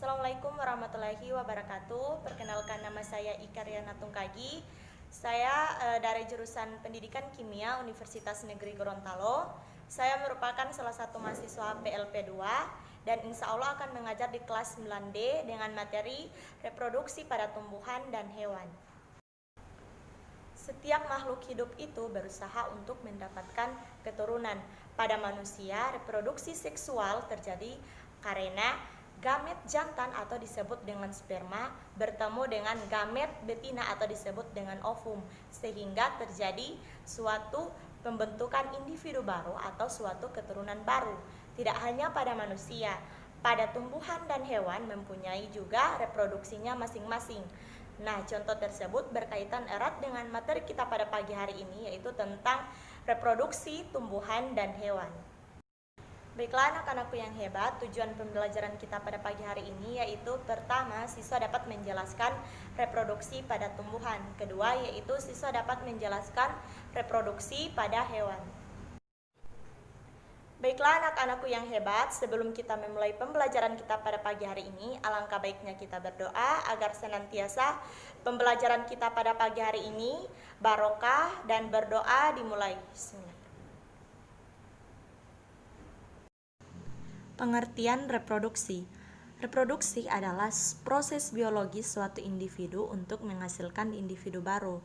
Assalamualaikum warahmatullahi wabarakatuh. Perkenalkan, nama saya Ika Riana Tungkagi. Saya dari jurusan Pendidikan Kimia Universitas Negeri Gorontalo. Saya merupakan salah satu mahasiswa PLP2 dan insya Allah akan mengajar di kelas 9D dengan materi reproduksi pada tumbuhan dan hewan. Setiap makhluk hidup itu berusaha untuk mendapatkan keturunan. Pada manusia, reproduksi seksual terjadi karena gamet jantan atau disebut dengan sperma bertemu dengan gamet betina atau disebut dengan ovum, sehingga terjadi suatu pembentukan individu baru atau suatu keturunan baru. Tidak hanya pada manusia, pada tumbuhan dan hewan mempunyai juga reproduksinya masing-masing. Nah, contoh tersebut berkaitan erat dengan materi kita pada pagi hari ini, yaitu tentang reproduksi tumbuhan dan hewan. Baiklah anak-anakku yang hebat, tujuan pembelajaran kita pada pagi hari ini yaitu pertama, siswa dapat menjelaskan reproduksi pada tumbuhan. Kedua, yaitu siswa dapat menjelaskan reproduksi pada hewan. Baiklah anak-anakku yang hebat, sebelum kita memulai pembelajaran kita pada pagi hari ini, alangkah baiknya kita berdoa agar senantiasa pembelajaran kita pada pagi hari ini barokah dan berdoa dimulai. Bismillah. Pengertian reproduksi. Reproduksi adalah proses biologis suatu individu untuk menghasilkan individu baru.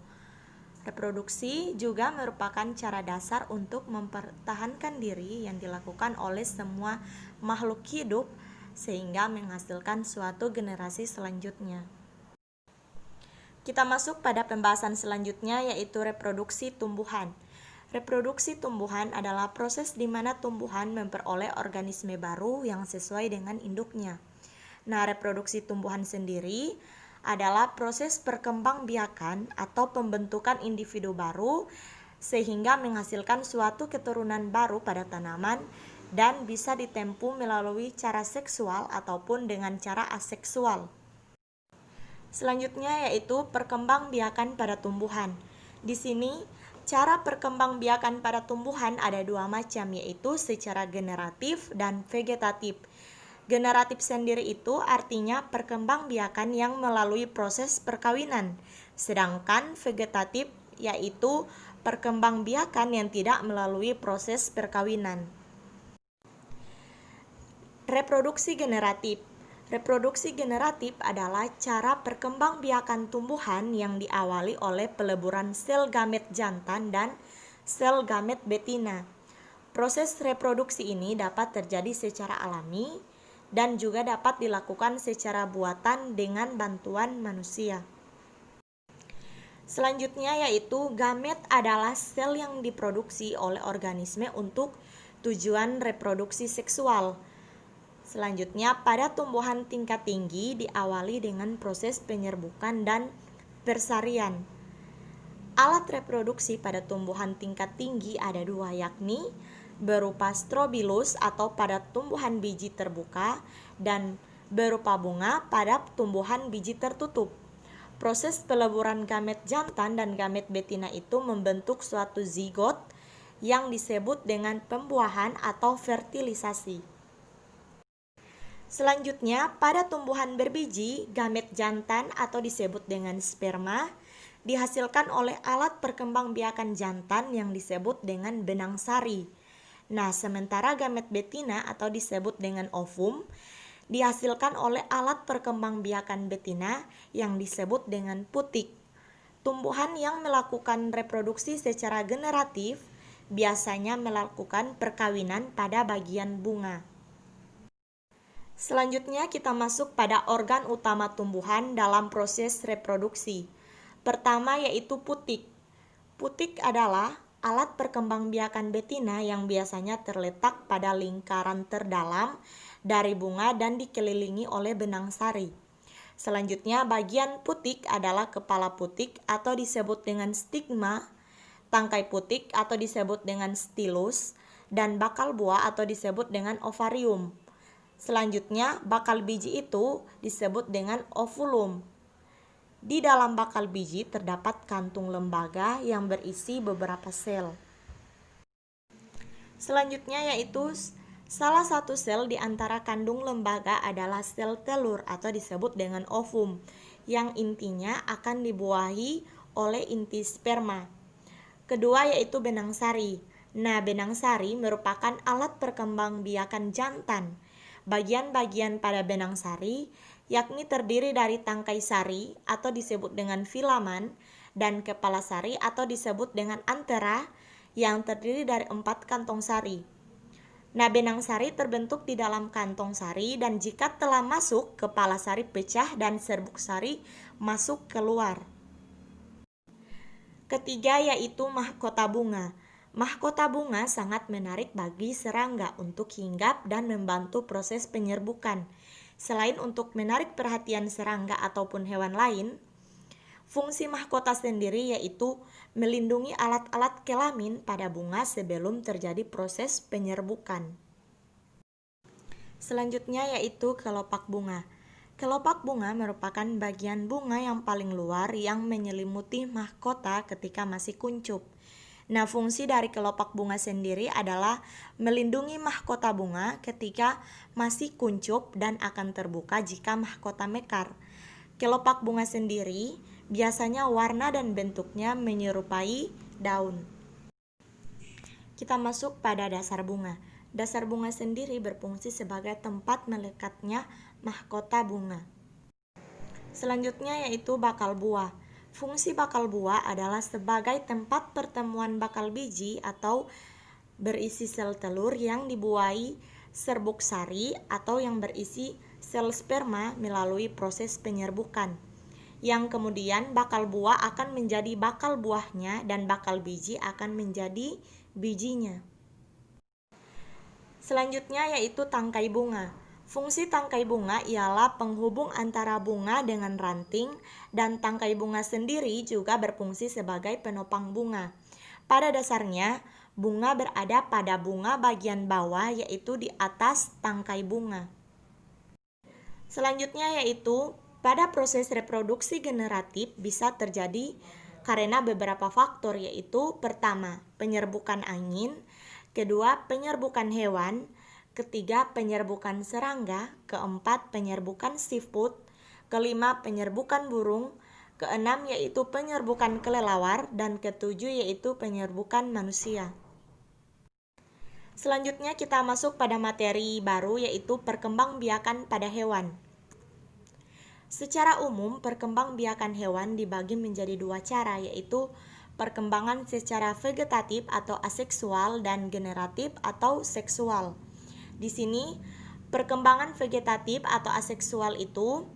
Reproduksi juga merupakan cara dasar untuk mempertahankan diri yang dilakukan oleh semua makhluk hidup sehingga menghasilkan suatu generasi selanjutnya. Kita masuk pada pembahasan selanjutnya, yaitu reproduksi tumbuhan. Reproduksi tumbuhan adalah proses di mana tumbuhan memperoleh organisme baru yang sesuai dengan induknya. Nah, reproduksi tumbuhan sendiri adalah proses perkembangbiakan atau pembentukan individu baru sehingga menghasilkan suatu keturunan baru pada tanaman dan bisa ditempuh melalui cara seksual ataupun dengan cara aseksual. Selanjutnya yaitu perkembangbiakan pada tumbuhan. Di sini cara perkembangbiakan pada tumbuhan ada dua macam, yaitu secara generatif dan vegetatif. Generatif sendiri itu artinya perkembangbiakan yang melalui proses perkawinan, sedangkan vegetatif yaitu perkembangbiakan yang tidak melalui proses perkawinan. Reproduksi generatif. Reproduksi generatif adalah cara perkembangbiakan tumbuhan yang diawali oleh peleburan sel gamet jantan dan sel gamet betina. Proses reproduksi ini dapat terjadi secara alami dan juga dapat dilakukan secara buatan dengan bantuan manusia. Selanjutnya yaitu gamet adalah sel yang diproduksi oleh organisme untuk tujuan reproduksi seksual. Selanjutnya, pada tumbuhan tingkat tinggi diawali dengan proses penyerbukan dan persarian. Alat reproduksi pada tumbuhan tingkat tinggi ada dua, yakni berupa strobilus atau pada tumbuhan biji terbuka dan berupa bunga pada tumbuhan biji tertutup. Proses peleburan gamet jantan dan gamet betina itu membentuk suatu zigot yang disebut dengan pembuahan atau fertilisasi. Selanjutnya, pada tumbuhan berbiji, gamet jantan atau disebut dengan sperma dihasilkan oleh alat perkembangbiakan jantan yang disebut dengan benang sari. Nah, sementara gamet betina atau disebut dengan ovum dihasilkan oleh alat perkembangbiakan betina yang disebut dengan putik. Tumbuhan yang melakukan reproduksi secara generatif biasanya melakukan perkawinan pada bagian bunga. Selanjutnya kita masuk pada organ utama tumbuhan dalam proses reproduksi. Pertama yaitu putik. Putik adalah alat perkembangbiakan betina yang biasanya terletak pada lingkaran terdalam dari bunga dan dikelilingi oleh benang sari. Selanjutnya bagian putik adalah kepala putik atau disebut dengan stigma, tangkai putik atau disebut dengan stilus, dan bakal buah atau disebut dengan ovarium. Selanjutnya bakal biji itu disebut dengan ovulum. Di dalam bakal biji terdapat kantung lembaga yang berisi beberapa sel. Selanjutnya yaitu Salah satu sel di antara kandung lembaga adalah sel telur atau disebut dengan ovum, yang intinya akan dibuahi oleh inti sperma. Kedua yaitu benang sari. Nah, benang sari merupakan alat perkembangbiakan jantan. Bagian-bagian pada benang sari yakni terdiri dari tangkai sari atau disebut dengan filamen dan kepala sari atau disebut dengan antera yang terdiri dari 4 kantong sari. Nah, benang sari terbentuk di dalam kantong sari dan jika telah masuk, kepala sari pecah dan serbuk sari masuk keluar. Ketiga yaitu mahkota bunga. Mahkota bunga sangat menarik bagi serangga untuk hinggap dan membantu proses penyerbukan. Selain untuk menarik perhatian serangga ataupun hewan lain, fungsi mahkota sendiri yaitu melindungi alat-alat kelamin pada bunga sebelum terjadi proses penyerbukan. Selanjutnya yaitu kelopak bunga. Kelopak bunga merupakan bagian bunga yang paling luar yang menyelimuti mahkota ketika masih kuncup. Nah, fungsi dari kelopak bunga sendiri adalah melindungi mahkota bunga ketika masih kuncup dan akan terbuka jika mahkota mekar. Kelopak bunga sendiri biasanya warna dan bentuknya menyerupai daun. Kita masuk pada dasar bunga. Dasar bunga sendiri berfungsi sebagai tempat melekatnya mahkota bunga. Selanjutnya yaitu bakal buah. Fungsi bakal buah adalah sebagai tempat pertemuan bakal biji atau berisi sel telur yang dibuahi serbuk sari atau yang berisi sel sperma melalui proses penyerbukan. Yang kemudian bakal buah akan menjadi bakal buahnya dan bakal biji akan menjadi bijinya. Selanjutnya yaitu tangkai bunga. Fungsi tangkai bunga ialah penghubung antara bunga dengan ranting dan tangkai bunga sendiri juga berfungsi sebagai penopang bunga. Pada dasarnya, bunga berada pada bunga bagian bawah yaitu di atas tangkai bunga. Selanjutnya yaitu pada proses reproduksi generatif bisa terjadi karena beberapa faktor yaitu pertama, penyerbukan angin, kedua, penyerbukan hewan, ketiga, penyerbukan serangga, keempat, penyerbukan siput, kelima, penyerbukan burung, keenam yaitu penyerbukan kelelawar, dan ketujuh yaitu penyerbukan manusia. Selanjutnya kita masuk pada materi baru yaitu perkembangbiakan pada hewan. Secara umum, perkembangbiakan hewan dibagi menjadi dua cara yaitu perkembangan secara vegetatif atau aseksual dan generatif atau seksual. Di sini, perkembangan vegetatif atau aseksual itu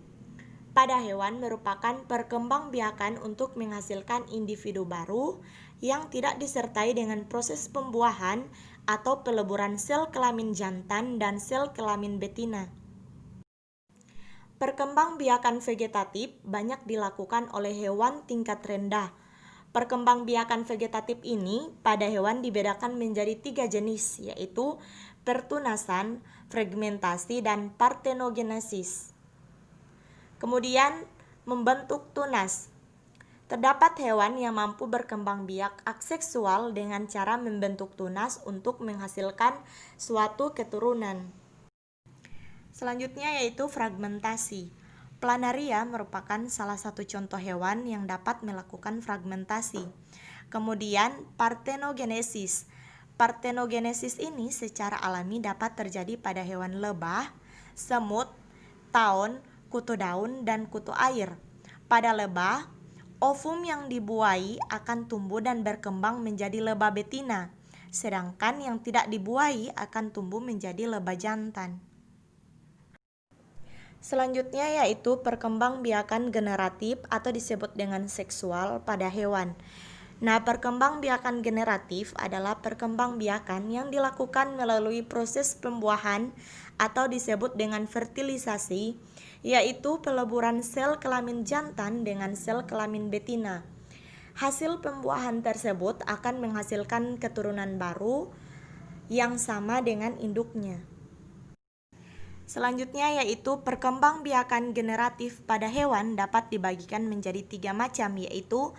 pada hewan merupakan perkembangbiakan untuk menghasilkan individu baru yang tidak disertai dengan proses pembuahan atau peleburan sel kelamin jantan dan sel kelamin betina. Perkembangbiakan vegetatif banyak dilakukan oleh hewan tingkat rendah. Perkembangbiakan vegetatif ini pada hewan dibedakan menjadi 3 jenis yaitu pertunasan, fragmentasi, dan partenogenesis. Kemudian membentuk tunas. Terdapat hewan yang mampu berkembang biak aseksual dengan cara membentuk tunas untuk menghasilkan suatu keturunan. Selanjutnya yaitu fragmentasi. Planaria merupakan salah satu contoh hewan yang dapat melakukan fragmentasi. Kemudian partenogenesis. Partenogenesis ini secara alami dapat terjadi pada hewan lebah, semut, taun, kutu daun, dan kutu air. Pada lebah, ovum yang dibuahi akan tumbuh dan berkembang menjadi lebah betina, sedangkan yang tidak dibuahi akan tumbuh menjadi lebah jantan. Selanjutnya yaitu perkembangbiakan generatif atau disebut dengan seksual pada hewan. Nah, perkembangbiakan generatif adalah perkembangbiakan yang dilakukan melalui proses pembuahan atau disebut dengan fertilisasi, yaitu peleburan sel kelamin jantan dengan sel kelamin betina. Hasil pembuahan tersebut akan menghasilkan keturunan baru yang sama dengan induknya. Selanjutnya yaitu perkembangbiakan generatif pada hewan dapat dibagikan menjadi 3 macam yaitu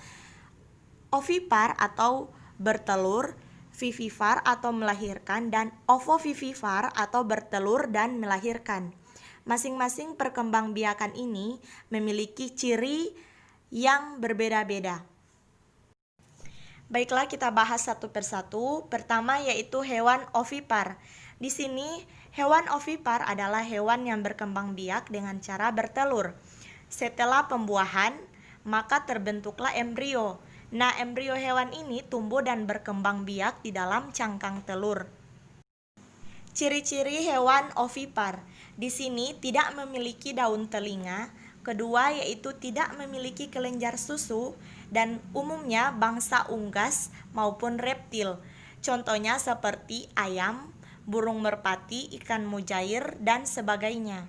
ovipar atau bertelur, vivipar atau melahirkan, dan ovovivipar atau bertelur dan melahirkan. Masing-masing perkembangbiakan ini memiliki ciri yang berbeda-beda. Baiklah, kita bahas satu persatu. Pertama yaitu hewan ovipar. Di sini hewan ovipar adalah hewan yang berkembang biak dengan cara bertelur. Setelah pembuahan, maka terbentuklah embrio. Nah, embrio hewan ini tumbuh dan berkembang biak di dalam cangkang telur. Ciri-ciri hewan ovipar. Di sini tidak memiliki daun telinga. Kedua yaitu tidak memiliki kelenjar susu, dan umumnya bangsa unggas maupun reptil. Contohnya seperti ayam, burung merpati, ikan mujair, dan sebagainya.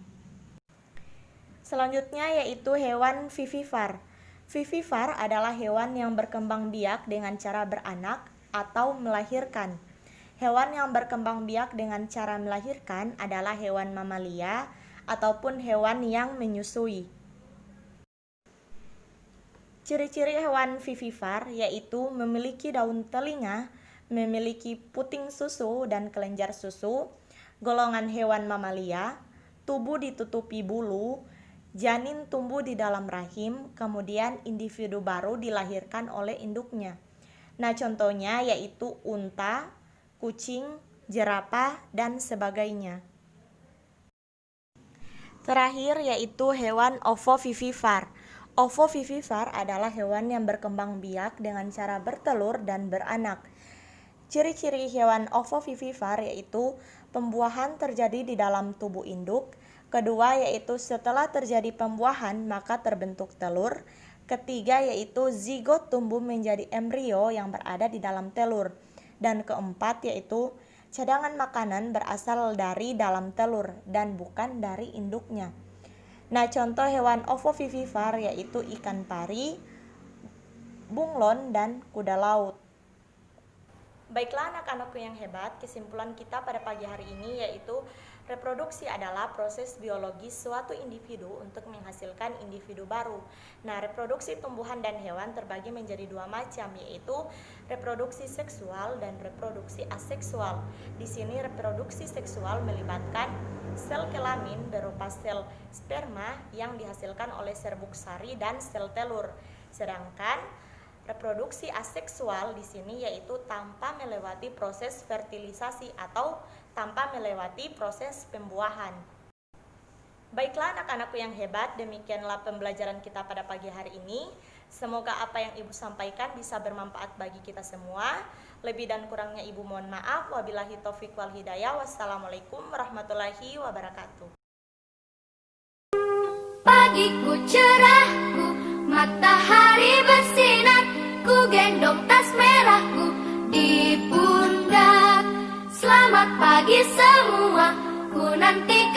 Selanjutnya yaitu hewan vivipar. Vivipar adalah hewan yang berkembang biak dengan cara beranak atau melahirkan. Hewan yang berkembang biak dengan cara melahirkan adalah hewan mamalia ataupun hewan yang menyusui. Ciri-ciri hewan vivipar yaitu memiliki daun telinga, memiliki puting susu dan kelenjar susu, golongan hewan mamalia, tubuh ditutupi bulu, janin tumbuh di dalam rahim, kemudian individu baru dilahirkan oleh induknya. Nah, contohnya yaitu unta, kucing, jerapah, dan sebagainya. Terakhir yaitu hewan ovovivipar. Ovovivipar adalah hewan yang berkembang biak dengan cara bertelur dan beranak. Ciri-ciri hewan ovovivipar yaitu pembuahan terjadi di dalam tubuh induk. Kedua yaitu setelah terjadi pembuahan maka terbentuk telur. Ketiga yaitu zigot tumbuh menjadi embrio yang berada di dalam telur. Dan keempat yaitu cadangan makanan berasal dari dalam telur dan bukan dari induknya. Nah, contoh hewan ovovivipar yaitu ikan pari, bunglon, dan kuda laut. Baiklah anak-anakku yang hebat, kesimpulan kita pada pagi hari ini yaitu reproduksi adalah proses biologis suatu individu untuk menghasilkan individu baru. Nah, reproduksi tumbuhan dan hewan terbagi menjadi dua macam, yaitu reproduksi seksual dan reproduksi aseksual. Di sini reproduksi seksual melibatkan sel kelamin berupa sel sperma yang dihasilkan oleh serbuk sari dan sel telur. Sedangkan reproduksi aseksual di sini yaitu tanpa melewati proses fertilisasi atau tanpa melewati proses pembuahan. Baiklah anak-anakku yang hebat, demikianlah pembelajaran kita pada pagi hari ini. Semoga apa yang Ibu sampaikan bisa bermanfaat bagi kita semua. Lebih dan kurangnya Ibu mohon maaf. Wabillahi taufiq wal hidayah. Wassalamualaikum warahmatullahi wabarakatuh. Pagiku cerahku, matahari bersinar, ku gendong tas merahku di pundak. Selamat pagi semua, ku nanti